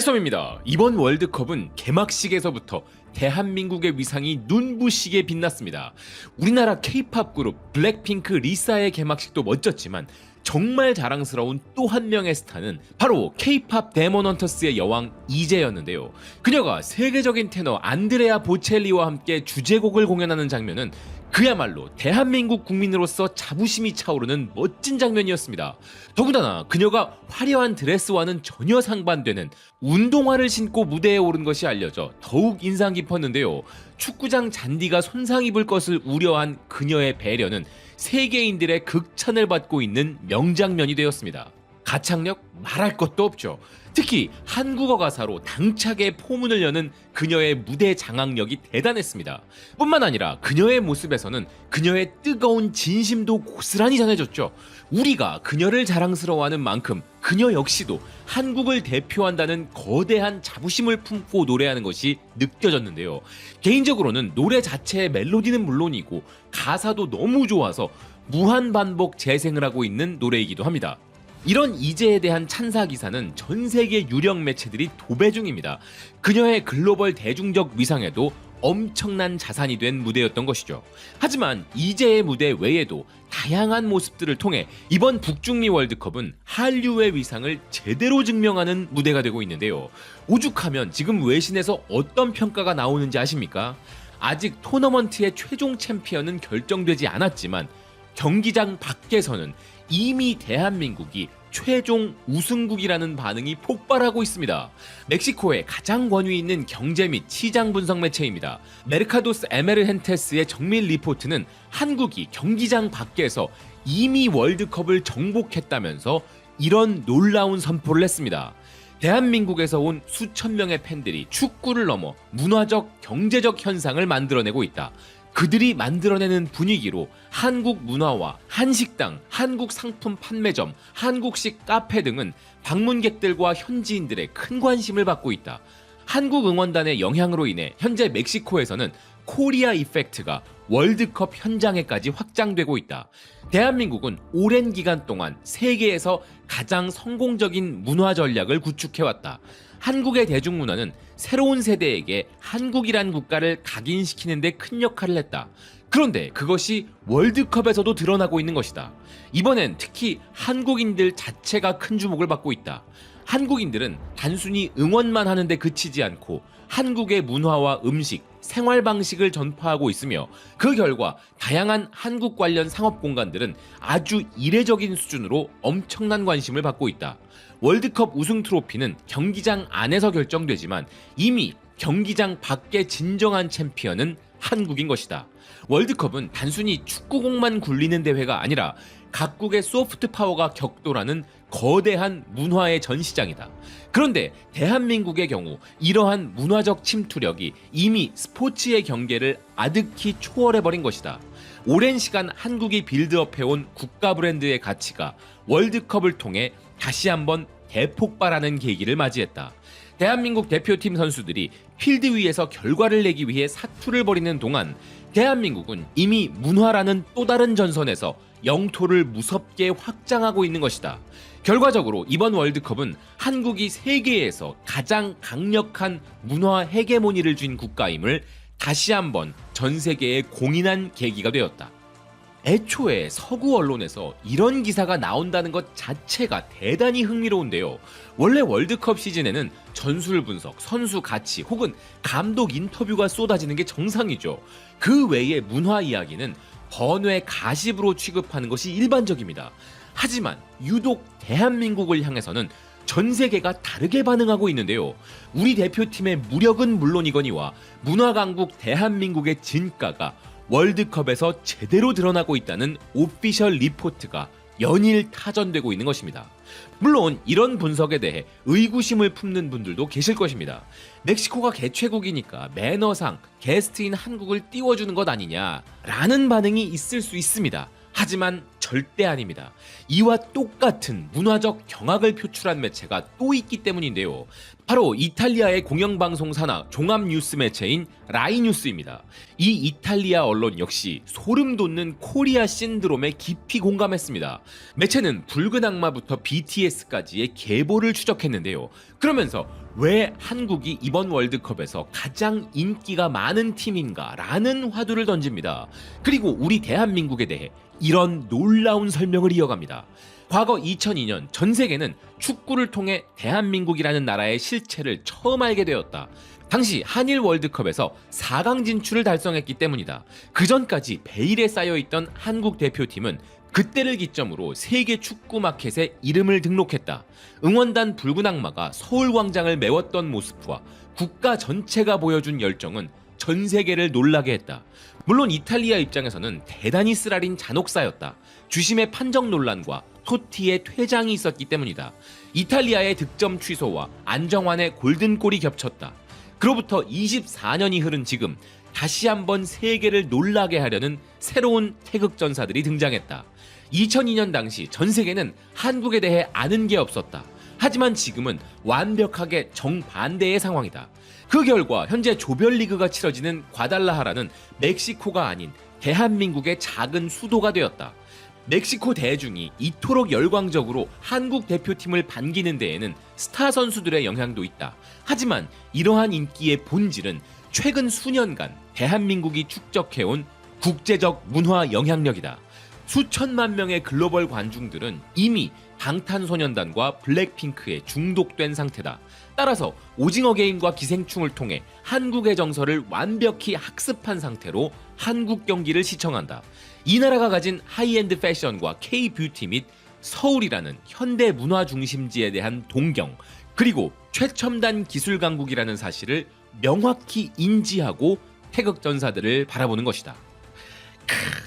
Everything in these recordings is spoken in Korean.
달솜입니다. 이번 월드컵은 개막식에서부터 대한민국의 위상이 눈부시게 빛났습니다. 우리나라 K-팝 그룹 블랙핑크 리사의 개막식도 멋졌지만 정말 자랑스러운 또 한 명의 스타는 바로 K-팝 데몬헌터스의 여왕 이제였는데요. 그녀가 세계적인 테너 안드레아 보첼리와 함께 주제곡을 공연하는 장면은 그야말로 대한민국 국민으로서 자부심이 차오르는 멋진 장면이었습니다. 더군다나 그녀가 화려한 드레스와는 전혀 상반되는 운동화를 신고 무대에 오른 것이 알려져 더욱 인상 깊었는데요. 축구장 잔디가 손상 입을 것을 우려한 그녀의 배려는 세계인들의 극찬을 받고 있는 명장면이 되었습니다. 가창력 말할 것도 없죠. 특히 한국어 가사로 당차게 포문을 여는 그녀의 무대 장악력이 대단했습니다. 뿐만 아니라 그녀의 모습에서는 그녀의 뜨거운 진심도 고스란히 전해졌죠. 우리가 그녀를 자랑스러워하는 만큼 그녀 역시도 한국을 대표한다는 거대한 자부심을 품고 노래하는 것이 느껴졌는데요. 개인적으로는 노래 자체의 멜로디는 물론이고 가사도 너무 좋아서 무한반복 재생을 하고 있는 노래이기도 합니다. 이런 이제에 대한 찬사 기사는 전 세계 유력 매체들이 도배 중입니다. 그녀의 글로벌 대중적 위상에도 엄청난 자산이 된 무대였던 것이죠. 하지만 이제의 무대 외에도 다양한 모습들을 통해 이번 북중미 월드컵은 한류의 위상을 제대로 증명하는 무대가 되고 있는데요. 오죽하면 지금 외신에서 어떤 평가가 나오는지 아십니까? 아직 토너먼트의 최종 챔피언은 결정되지 않았지만 경기장 밖에서는 이미 대한민국이 최종 우승국이라는 반응이 폭발하고 있습니다. 멕시코의 가장 권위 있는 경제 및 시장 분석 매체입니다. 메르카도스 에메르헨테스의 정밀 리포트는 한국이 경기장 밖에서 이미 월드컵을 정복했다면서 이런 놀라운 선포를 했습니다. 대한민국에서 온 수천 명의 팬들이 축구를 넘어 문화적, 경제적 현상을 만들어내고 있다. 그들이 만들어내는 분위기로 한국 문화와 한식당, 한국 상품 판매점, 한국식 카페 등은 방문객들과 현지인들의 큰 관심을 받고 있다. 한국 응원단의 영향으로 인해 현재 멕시코에서는 코리아 이펙트가 월드컵 현장에까지 확장되고 있다. 대한민국은 오랜 기간 동안 세계에서 가장 성공적인 문화 전략을 구축해왔다. 한국의 대중문화는 새로운 세대에게 한국이란 국가를 각인시키는 데 큰 역할을 했다. 그런데 그것이 월드컵에서도 드러나고 있는 것이다. 이번엔 특히 한국인들 자체가 큰 주목을 받고 있다. 한국인들은 단순히 응원만 하는데 그치지 않고 한국의 문화와 음식, 생활 방식을 전파하고 있으며 그 결과 다양한 한국 관련 상업 공간들은 아주 이례적인 수준으로 엄청난 관심을 받고 있다. 월드컵 우승 트로피는 경기장 안에서 결정되지만 이미 경기장 밖의 진정한 챔피언은 한국인 것이다. 월드컵은 단순히 축구공만 굴리는 대회가 아니라 각국의 소프트 파워가 격돌하는 거대한 문화의 전시장이다. 그런데 대한민국의 경우 이러한 문화적 침투력이 이미 스포츠의 경계를 아득히 초월해버린 것이다. 오랜 시간 한국이 빌드업해온 국가 브랜드의 가치가 월드컵을 통해 다시 한번 대폭발하는 계기를 맞이했다. 대한민국 대표팀 선수들이 필드 위에서 결과를 내기 위해 사투를 벌이는 동안 대한민국은 이미 문화라는 또 다른 전선에서 영토를 무섭게 확장하고 있는 것이다. 결과적으로 이번 월드컵은 한국이 세계에서 가장 강력한 문화 헤게모니를 쥔 국가임을 다시 한번 전 세계에 공인한 계기가 되었다. 애초에 서구 언론에서 이런 기사가 나온다는 것 자체가 대단히 흥미로운데요. 원래 월드컵 시즌에는 전술 분석, 선수 가치 혹은 감독 인터뷰가 쏟아지는 게 정상이죠. 그 외의 문화 이야기는 번외 가십으로 취급하는 것이 일반적입니다. 하지만 유독 대한민국을 향해서는 전 세계가 다르게 반응하고 있는데요. 우리 대표팀의 무력은 물론이거니와 문화 강국 대한민국의 진가가 월드컵에서 제대로 드러나고 있다는 오피셜 리포트가 연일 타전되고 있는 것입니다. 물론 이런 분석에 대해 의구심을 품는 분들도 계실 것입니다. 멕시코가 개최국이니까 매너상 게스트인 한국을 띄워주는 것 아니냐라는 반응이 있을 수 있습니다. 하지만 절대 아닙니다. 이와 똑같은 문화적 경악을 표출한 매체가 또 있기 때문인데요. 바로 이탈리아의 공영방송 산하 종합 뉴스 매체인 라이뉴스입니다. 이 이탈리아 언론 역시 소름 돋는 코리아 신드롬에 깊이 공감했습니다. 매체는 붉은 악마부터 BTS까지의 계보를 추적했는데요. 그러면서 왜 한국이 이번 월드컵에서 가장 인기가 많은 팀인가 라는 화두를 던집니다. 그리고 우리 대한민국에 대해 이런 놀라운 설명을 이어갑니다. 과거 2002년 전 세계는 축구를 통해 대한민국이라는 나라의 실체를 처음 알게 되었다. 당시 한일 월드컵에서 4강 진출을 달성했기 때문이다. 그 전까지 베일에 쌓여있던 한국 대표팀은 그때를 기점으로 세계 축구 마켓에 이름을 등록했다. 응원단 붉은 악마가 서울광장을 메웠던 모습과 국가 전체가 보여준 열정은 전 세계를 놀라게 했다. 물론 이탈리아 입장에서는 대단히 쓰라린 잔혹사였다. 주심의 판정 논란과 토티의 퇴장이 있었기 때문이다. 이탈리아의 득점 취소와 안정환의 골든골이 겹쳤다. 그로부터 24년이 흐른 지금 다시 한번 세계를 놀라게 하려는 새로운 태극전사들이 등장했다. 2002년 당시 전 세계는 한국에 대해 아는 게 없었다. 하지만 지금은 완벽하게 정반대의 상황이다. 그 결과 현재 조별리그가 치러지는 과달라하라는 멕시코가 아닌 대한민국의 작은 수도가 되었다. 멕시코 대중이 이토록 열광적으로 한국 대표팀을 반기는 데에는 스타 선수들의 영향도 있다. 하지만 이러한 인기의 본질은 최근 수년간 대한민국이 축적해온 국제적 문화 영향력이다. 수천만 명의 글로벌 관중들은 이미 방탄소년단과 블랙핑크에 중독된 상태다. 따라서 오징어 게임과 기생충을 통해 한국의 정서를 완벽히 학습한 상태로 한국 경기를 시청한다. 이 나라가 가진 하이엔드 패션과 K-뷰티 및 서울이라는 현대 문화 중심지에 대한 동경, 그리고 최첨단 기술 강국이라는 사실을 명확히 인지하고 태극전사들을 바라보는 것이다.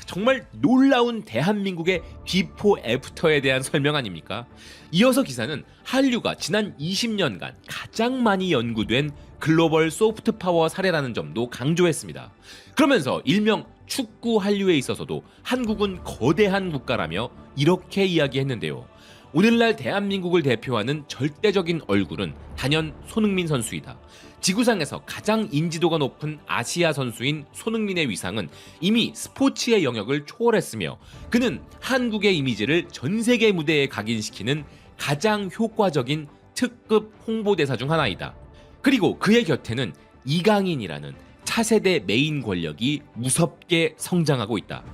정말 놀라운 대한민국의 비포 애프터에 대한 설명 아닙니까? 이어서 기사는 한류가 지난 20년간 가장 많이 연구된 글로벌 소프트 파워 사례라는 점도 강조했습니다. 그러면서 일명 축구 한류에 있어서도 한국은 거대한 국가라며 이렇게 이야기했는데요. 오늘날 대한민국을 대표하는 절대적인 얼굴은 단연 손흥민 선수이다. 지구상에서 가장 인지도가 높은 아시아 선수인 손흥민의 위상은 이미 스포츠의 영역을 초월했으며 그는 한국의 이미지를 전 세계 무대에 각인시키는 가장 효과적인 특급 홍보대사 중 하나이다. 그리고 그의 곁에는 이강인이라는 차세대 메인 권력이 무섭게 성장하고 있다.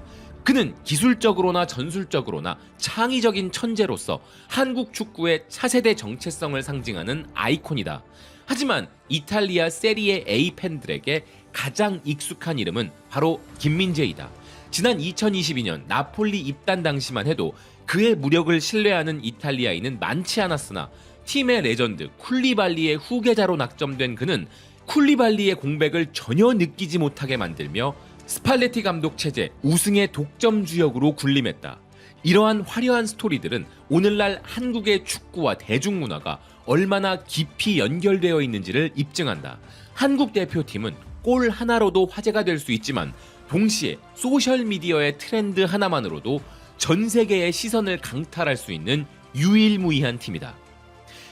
그는 기술적으로나 전술적으로나 창의적인 천재로서 한국 축구의 차세대 정체성을 상징하는 아이콘이다. 하지만 이탈리아 세리에 A 팬들에게 가장 익숙한 이름은 바로 김민재이다. 지난 2022년 나폴리 입단 당시만 해도 그의 무력을 신뢰하는 이탈리아인은 많지 않았으나 팀의 레전드 쿨리발리의 후계자로 낙점된 그는 쿨리발리의 공백을 전혀 느끼지 못하게 만들며 스팔레티 감독 체제 우승의 독점 주역으로 군림했다. 이러한 화려한 스토리들은 오늘날 한국의 축구와 대중문화가 얼마나 깊이 연결되어 있는지를 입증한다. 한국 대표팀은 골 하나로도 화제가 될 수 있지만 동시에 소셜미디어의 트렌드 하나만으로도 전 세계의 시선을 강탈할 수 있는 유일무이한 팀이다.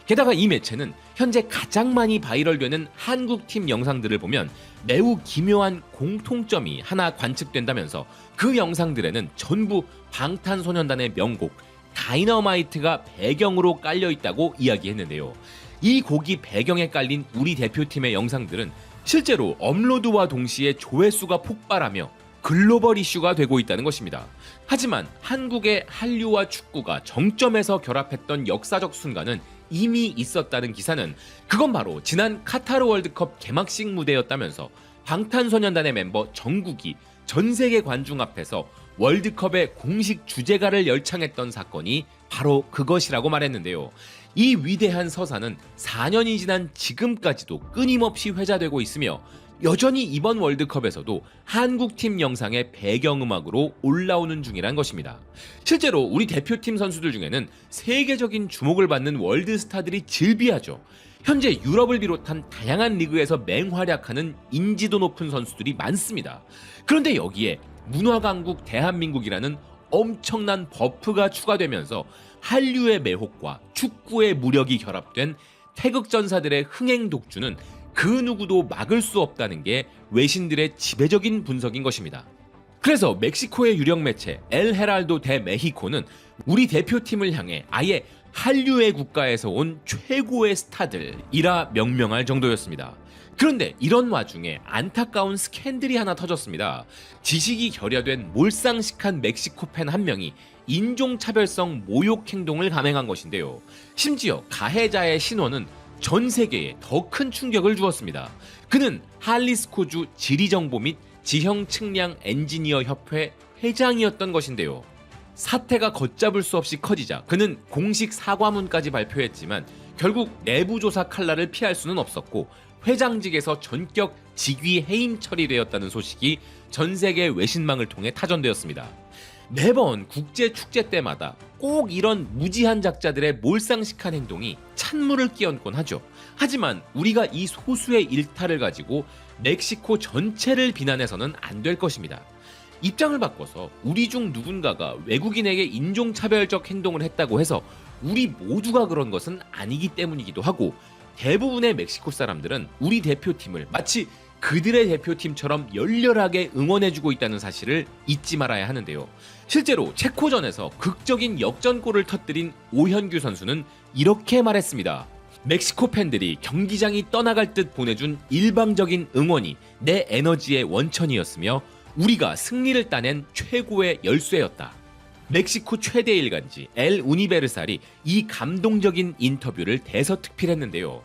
게다가 이 매체는 현재 가장 많이 바이럴되는 한국팀 영상들을 보면 매우 기묘한 공통점이 하나 관측된다면서 그 영상들에는 전부 방탄소년단의 명곡 다이너마이트가 배경으로 깔려있다고 이야기했는데요. 이 곡이 배경에 깔린 우리 대표팀의 영상들은 실제로 업로드와 동시에 조회수가 폭발하며 글로벌 이슈가 되고 있다는 것입니다. 하지만 한국의 한류와 축구가 정점에서 결합했던 역사적 순간은 이미 있었다는 기사는 그건 바로 지난 카타르 월드컵 개막식 무대였다면서 방탄소년단의 멤버 정국이 전 세계 관중 앞에서 월드컵의 공식 주제가를 열창했던 사건이 바로 그것이라고 말했는데요. 이 위대한 서사는 4년이 지난 지금까지도 끊임없이 회자되고 있으며 여전히 이번 월드컵에서도 한국팀 영상의 배경음악으로 올라오는 중이란 것입니다. 실제로 우리 대표팀 선수들 중에는 세계적인 주목을 받는 월드스타들이 즐비하죠. 현재 유럽을 비롯한 다양한 리그에서 맹활약하는 인지도 높은 선수들이 많습니다. 그런데 여기에 문화강국 대한민국이라는 엄청난 버프가 추가되면서 한류의 매혹과 축구의 무력이 결합된 태극전사들의 흥행 독주는 그 누구도 막을 수 없다는 게 외신들의 지배적인 분석인 것입니다. 그래서 멕시코의 유력 매체 엘 헤랄도 데 메히코는 우리 대표팀을 향해 아예 한류의 국가에서 온 최고의 스타들이라 명명할 정도였습니다. 그런데 이런 와중에 안타까운 스캔들이 하나 터졌습니다. 지식이 결여된 몰상식한 멕시코 팬 한 명이 인종차별성 모욕 행동을 감행한 것인데요. 심지어 가해자의 신원은 전 세계에 더 큰 충격을 주었습니다. 그는 할리스코주 지리정보 및 지형 측량 엔지니어 협회 회장이었던 것인데요. 사태가 걷잡을 수 없이 커지자 그는 공식 사과문까지 발표했지만 결국 내부조사 칼날을 피할 수는 없었고 회장직에서 전격 직위 해임 처리되었다는 소식이 전 세계 외신망을 통해 타전되었습니다. 매번 국제축제 때마다 꼭 이런 무지한 작자들의 몰상식한 행동이 찬물을 끼얹곤 하죠. 하지만 우리가 이 소수의 일탈을 가지고 멕시코 전체를 비난해서는 안 될 것입니다. 입장을 바꿔서 우리 중 누군가가 외국인에게 인종차별적 행동을 했다고 해서 우리 모두가 그런 것은 아니기 때문이기도 하고, 대부분의 멕시코 사람들은 우리 대표팀을 마치 그들의 대표팀처럼 열렬하게 응원해주고 있다는 사실을 잊지 말아야 하는데요. 실제로 체코전에서 극적인 역전골을 터뜨린 오현규 선수는 이렇게 말했습니다. 멕시코 팬들이 경기장이 떠나갈 듯 보내준 일방적인 응원이 내 에너지의 원천이었으며 우리가 승리를 따낸 최고의 열쇠였다. 멕시코 최대 일간지 엘 우니베르살이 이 감동적인 인터뷰를 대서특필했는데요.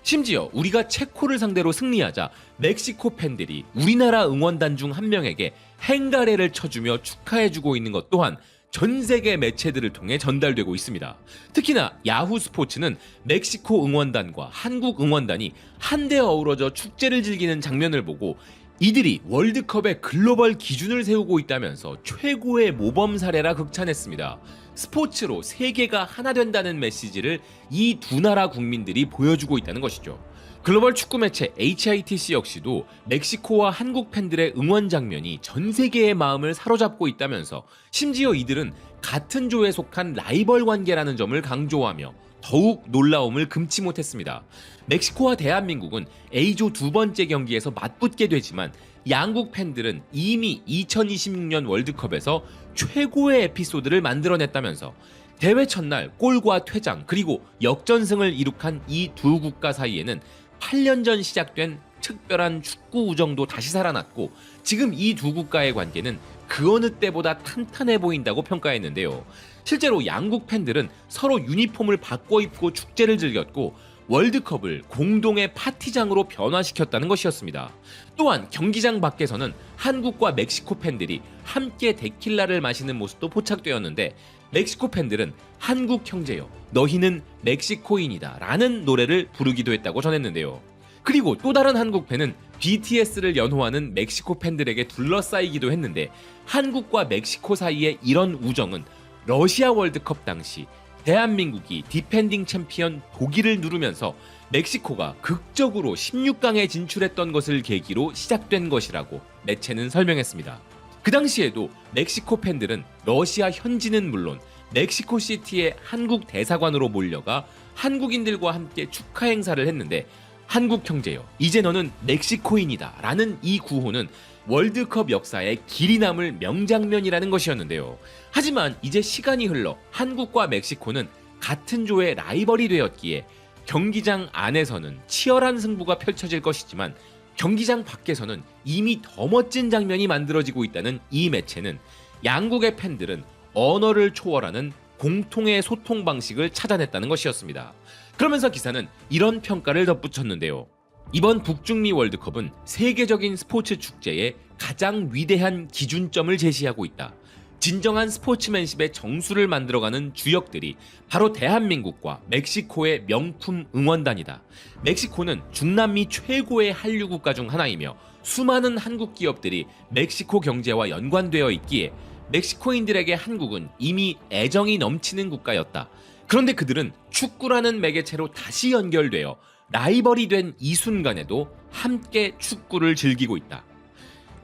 심지어 우리가 체코를 상대로 승리하자 멕시코 팬들이 우리나라 응원단 중 한 명에게 행가래를 쳐주며 축하해주고 있는 것 또한 전 세계 매체들을 통해 전달되고 있습니다. 특히나 야후 스포츠는 멕시코 응원단과 한국 응원단이 한데 어우러져 축제를 즐기는 장면을 보고 이들이 월드컵의 글로벌 기준을 세우고 있다면서 최고의 모범 사례라 극찬했습니다. 스포츠로 세계가 하나 된다는 메시지를 이 두 나라 국민들이 보여주고 있다는 것이죠. 글로벌 축구 매체 HITC 역시도 멕시코와 한국 팬들의 응원 장면이 전 세계의 마음을 사로잡고 있다면서 심지어 이들은 같은 조에 속한 라이벌 관계라는 점을 강조하며 더욱 놀라움을 금치 못했습니다. 멕시코와 대한민국은 A조 두 번째 경기에서 맞붙게 되지만 양국 팬들은 이미 2026년 월드컵에서 최고의 에피소드를 만들어냈다면서 대회 첫날 골과 퇴장 그리고 역전승을 이룩한 이 두 국가 사이에는 8년 전 시작된 특별한 축구 우정도 다시 살아났고 지금 이 두 국가의 관계는 그 어느 때보다 탄탄해 보인다고 평가했는데요. 실제로 양국 팬들은 서로 유니폼을 바꿔 입고 축제를 즐겼고 월드컵을 공동의 파티장으로 변화시켰다는 것이었습니다. 또한 경기장 밖에서는 한국과 멕시코 팬들이 함께 데킬라를 마시는 모습도 포착되었는데 멕시코 팬들은 한국 형제여 너희는 멕시코인이다 라는 노래를 부르기도 했다고 전했는데요. 그리고 또 다른 한국 팬은 BTS를 연호하는 멕시코 팬들에게 둘러싸이기도 했는데 한국과 멕시코 사이의 이런 우정은 러시아 월드컵 당시 대한민국이 디펜딩 챔피언 독일을 누르면서 멕시코가 극적으로 16강에 진출했던 것을 계기로 시작된 것이라고 매체는 설명했습니다. 그 당시에도 멕시코 팬들은 러시아 현지는 물론 멕시코 시티의 한국 대사관으로 몰려가 한국인들과 함께 축하 행사를 했는데 한국 형제여 이제 너는 멕시코인이다 라는 이 구호는 월드컵 역사에 길이 남을 명장면이라는 것이었는데요. 하지만 이제 시간이 흘러 한국과 멕시코는 같은 조의 라이벌이 되었기에 경기장 안에서는 치열한 승부가 펼쳐질 것이지만 경기장 밖에서는 이미 더 멋진 장면이 만들어지고 있다는 이 매체는 양국의 팬들은 언어를 초월하는 공통의 소통 방식을 찾아냈다는 것이었습니다. 그러면서 기사는 이런 평가를 덧붙였는데요. 이번 북중미 월드컵은 세계적인 스포츠 축제의 가장 위대한 기준점을 제시하고 있다. 진정한 스포츠맨십의 정수를 만들어가는 주역들이 바로 대한민국과 멕시코의 명품 응원단이다. 멕시코는 중남미 최고의 한류 국가 중 하나이며 수많은 한국 기업들이 멕시코 경제와 연관되어 있기에 멕시코인들에게 한국은 이미 애정이 넘치는 국가였다. 그런데 그들은 축구라는 매개체로 다시 연결되어 라이벌이 된 이 순간에도 함께 축구를 즐기고 있다.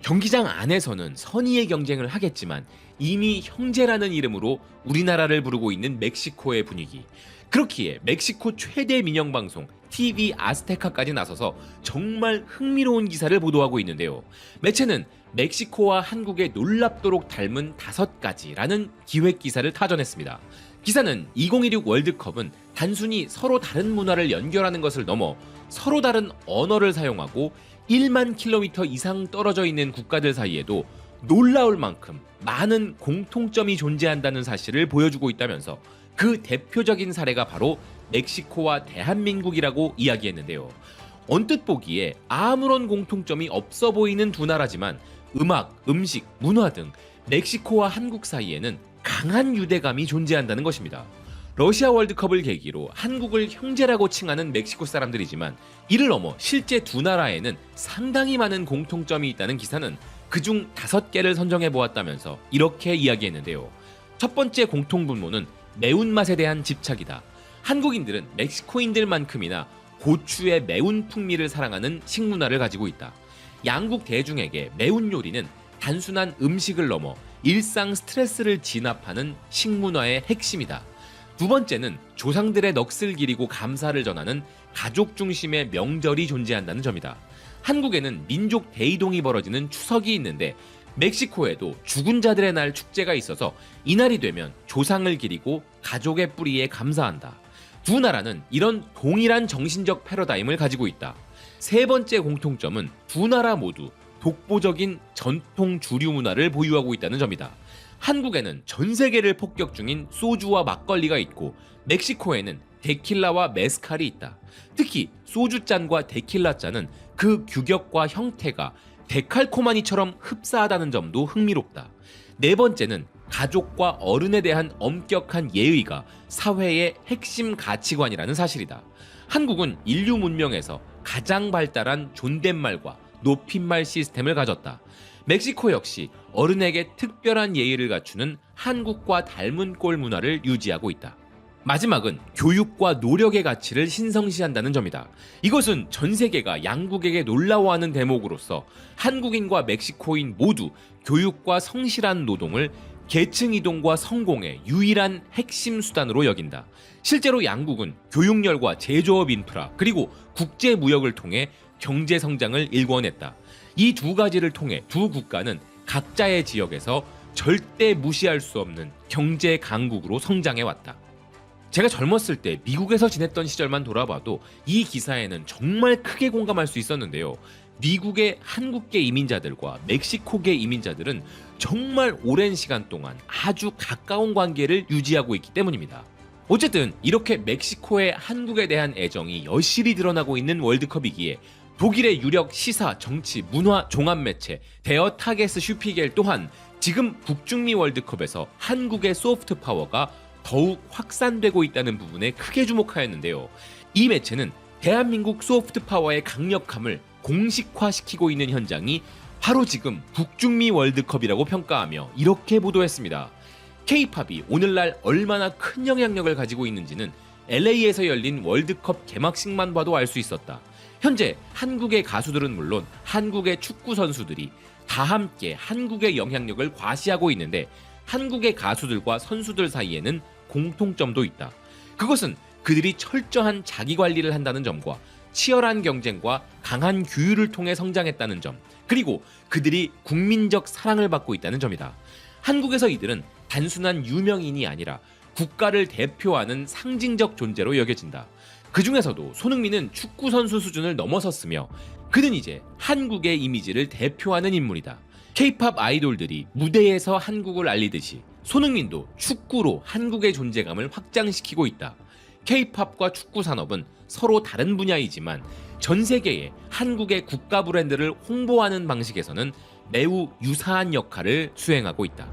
경기장 안에서는 선의의 경쟁을 하겠지만 이미 형제라는 이름으로 우리나라를 부르고 있는 멕시코의 분위기. 그렇기에 멕시코 최대 민영방송 TV 아스테카까지 나서서 정말 흥미로운 기사를 보도하고 있는데요. 매체는 멕시코와 한국의 놀랍도록 닮은 5가지라는 기획 기사를 타전했습니다. 기사는 2016 월드컵은 단순히 서로 다른 문화를 연결하는 것을 넘어 서로 다른 언어를 사용하고 1만 킬로미터 이상 떨어져 있는 국가들 사이에도 놀라울 만큼 많은 공통점이 존재한다는 사실을 보여주고 있다면서 그 대표적인 사례가 바로 멕시코와 대한민국이라고 이야기했는데요. 언뜻 보기에 아무런 공통점이 없어 보이는 두 나라지만 음악, 음식, 문화 등 멕시코와 한국 사이에는 강한 유대감이 존재한다는 것입니다. 러시아 월드컵을 계기로 한국을 형제라고 칭하는 멕시코 사람들이지만 이를 넘어 실제 두 나라에는 상당히 많은 공통점이 있다는 기사는 그중 5개를 선정해 보았다면서 이렇게 이야기했는데요. 첫 번째 공통분모는 매운맛에 대한 집착이다. 한국인들은 멕시코인들만큼이나 고추의 매운 풍미를 사랑하는 식문화를 가지고 있다. 양국 대중에게 매운 요리는 단순한 음식을 넘어 일상 스트레스를 진압하는 식문화의 핵심이다. 두 번째는 조상들의 넋을 기리고 감사를 전하는 가족 중심의 명절이 존재한다는 점이다. 한국에는 민족 대이동이 벌어지는 추석이 있는데 멕시코에도 죽은 자들의 날 축제가 있어서 이날이 되면 조상을 기리고 가족의 뿌리에 감사한다. 두 나라는 이런 동일한 정신적 패러다임을 가지고 있다. 세 번째 공통점은 두 나라 모두 독보적인 전통 주류 문화를 보유하고 있다는 점이다. 한국에는 전 세계를 폭격 중인 소주와 막걸리가 있고 멕시코에는 데킬라와 메스칼이 있다. 특히 소주잔과 데킬라잔은 그 규격과 형태가 데칼코마니처럼 흡사하다는 점도 흥미롭다. 네 번째는 가족과 어른에 대한 엄격한 예의가 사회의 핵심 가치관이라는 사실이다. 한국은 인류 문명에서 가장 발달한 존댓말과 높임말 시스템을 가졌다. 멕시코 역시 어른에게 특별한 예의를 갖추는 한국과 닮은 꼴 문화를 유지하고 있다. 마지막은 교육과 노력의 가치를 신성시한다는 점이다. 이것은 전 세계가 양국에게 놀라워하는 대목으로서 한국인과 멕시코인 모두 교육과 성실한 노동을 계층 이동과 성공의 유일한 핵심 수단으로 여긴다. 실제로 양국은 교육열과 제조업 인프라 그리고 국제 무역을 통해 경제 성장을 일궈냈다. 이 두 가지를 통해 두 국가는 각자의 지역에서 절대 무시할 수 없는 경제 강국으로 성장해왔다. 제가 젊었을 때 미국에서 지냈던 시절만 돌아봐도 이 기사에는 정말 크게 공감할 수 있었는데요. 미국의 한국계 이민자들과 멕시코계 이민자들은 정말 오랜 시간 동안 아주 가까운 관계를 유지하고 있기 때문입니다. 어쨌든 이렇게 멕시코의 한국에 대한 애정이 여실히 드러나고 있는 월드컵이기에 독일의 유력 시사, 정치, 문화 종합 매체 데어 타게스 슈피겔 또한 지금 북중미 월드컵에서 한국의 소프트 파워가 더욱 확산되고 있다는 부분에 크게 주목하였는데요. 이 매체는 대한민국 소프트 파워의 강력함을 공식화시키고 있는 현장이 바로 지금 북중미 월드컵이라고 평가하며 이렇게 보도했습니다. K-팝이 오늘날 얼마나 큰 영향력을 가지고 있는지는 LA에서 열린 월드컵 개막식만 봐도 알 수 있었다. 현재 한국의 가수들은 물론 한국의 축구 선수들이 다 함께 한국의 영향력을 과시하고 있는데 한국의 가수들과 선수들 사이에는 공통점도 있다. 그것은 그들이 철저한 자기 관리를 한다는 점과 치열한 경쟁과 강한 규율을 통해 성장했다는 점, 그리고 그들이 국민적 사랑을 받고 있다는 점이다. 한국에서 이들은 단순한 유명인이 아니라 국가를 대표하는 상징적 존재로 여겨진다. 그 중에서도 손흥민은 축구 선수 수준을 넘어섰으며 그는 이제 한국의 이미지를 대표하는 인물이다. K-팝 아이돌들이 무대에서 한국을 알리듯이 손흥민도 축구로 한국의 존재감을 확장시키고 있다. K-팝과 축구 산업은 서로 다른 분야이지만 전 세계에 한국의 국가 브랜드를 홍보하는 방식에서는 매우 유사한 역할을 수행하고 있다.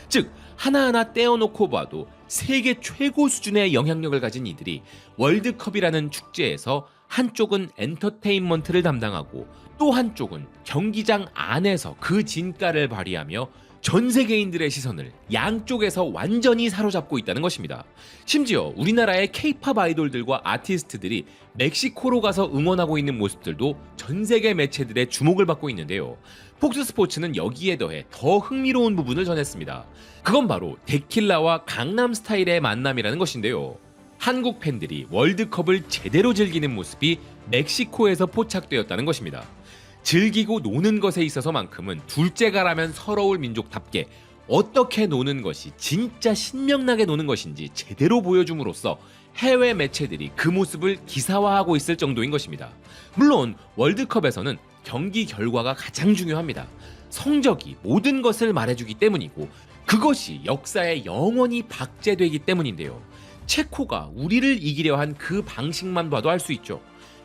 즉 하나하나 떼어놓고 봐도 세계 최고 수준의 영향력을 가진 이들이 월드컵이라는 축제에서 한쪽은 엔터테인먼트를 담당하고 또 한쪽은 경기장 안에서 그 진가를 발휘하며 전 세계인들의 시선을 양쪽에서 완전히 사로잡고 있다는 것입니다. 심지어 우리나라의 K-팝 아이돌들과 아티스트들이 멕시코로 가서 응원하고 있는 모습들도 전 세계 매체들의 주목을 받고 있는데요. 폭스 스포츠는 여기에 더해 더 흥미로운 부분을 전했습니다. 그건 바로 데킬라와 강남 스타일의 만남이라는 것인데요. 한국 팬들이 월드컵을 제대로 즐기는 모습이 멕시코에서 포착되었다는 것입니다. 즐기고 노는 것에 있어서만큼은 둘째가라면 서러울 민족답게 어떻게 노는 것이 진짜 신명나게 노는 것인지 제대로 보여줌으로써 해외 매체들이 그 모습을 기사화하고 있을 정도인 것입니다. 물론 월드컵에서는 경기 결과가 가장 중요합니다. 성적이 모든 것을 말해주기 때문이고 그것이 역사에 영원히 박제되기 때문인데요. 체코가 우리를 이기려 한 그 방식만 봐도 알 수 있죠.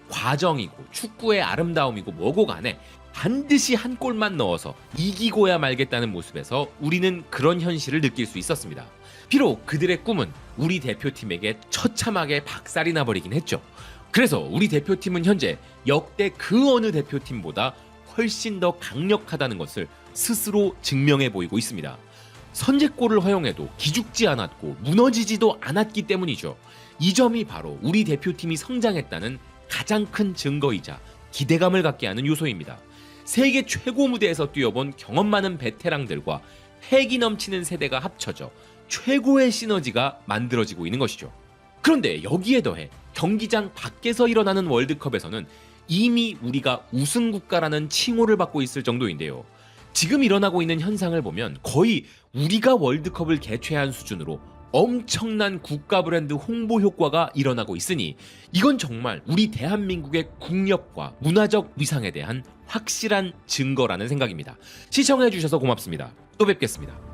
과정이고 축구의 아름다움이고 뭐고 간에 반드시 한 골만 넣어서 이기고야 말겠다는 모습에서 우리는 그런 현실을 느낄 수 있었습니다. 비록 그들의 꿈은 우리 대표팀에게 처참하게 박살이 나버리긴 했죠. 그래서 우리 대표팀은 현재 역대 그 어느 대표팀보다 훨씬 더 강력하다는 것을 스스로 증명해 보이고 있습니다. 선제골을 허용해도 기죽지 않았고 무너지지도 않았기 때문이죠. 이 점이 바로 우리 대표팀이 성장했다는 가장 큰 증거이자 기대감을 갖게 하는 요소입니다. 세계 최고 무대에서 뛰어본 경험 많은 베테랑들과 패기 넘치는 세대가 합쳐져 최고의 시너지가 만들어지고 있는 것이죠. 그런데 여기에 더해 경기장 밖에서 일어나는 월드컵에서는 이미 우리가 우승 국가라는 칭호를 받고 있을 정도인데요. 지금 일어나고 있는 현상을 보면 거의 우리가 월드컵을 개최한 수준으로 엄청난 국가 브랜드 홍보 효과가 일어나고 있으니 이건 정말 우리 대한민국의 국력과 문화적 위상에 대한 확실한 증거라는 생각입니다. 시청해주셔서 고맙습니다. 또 뵙겠습니다.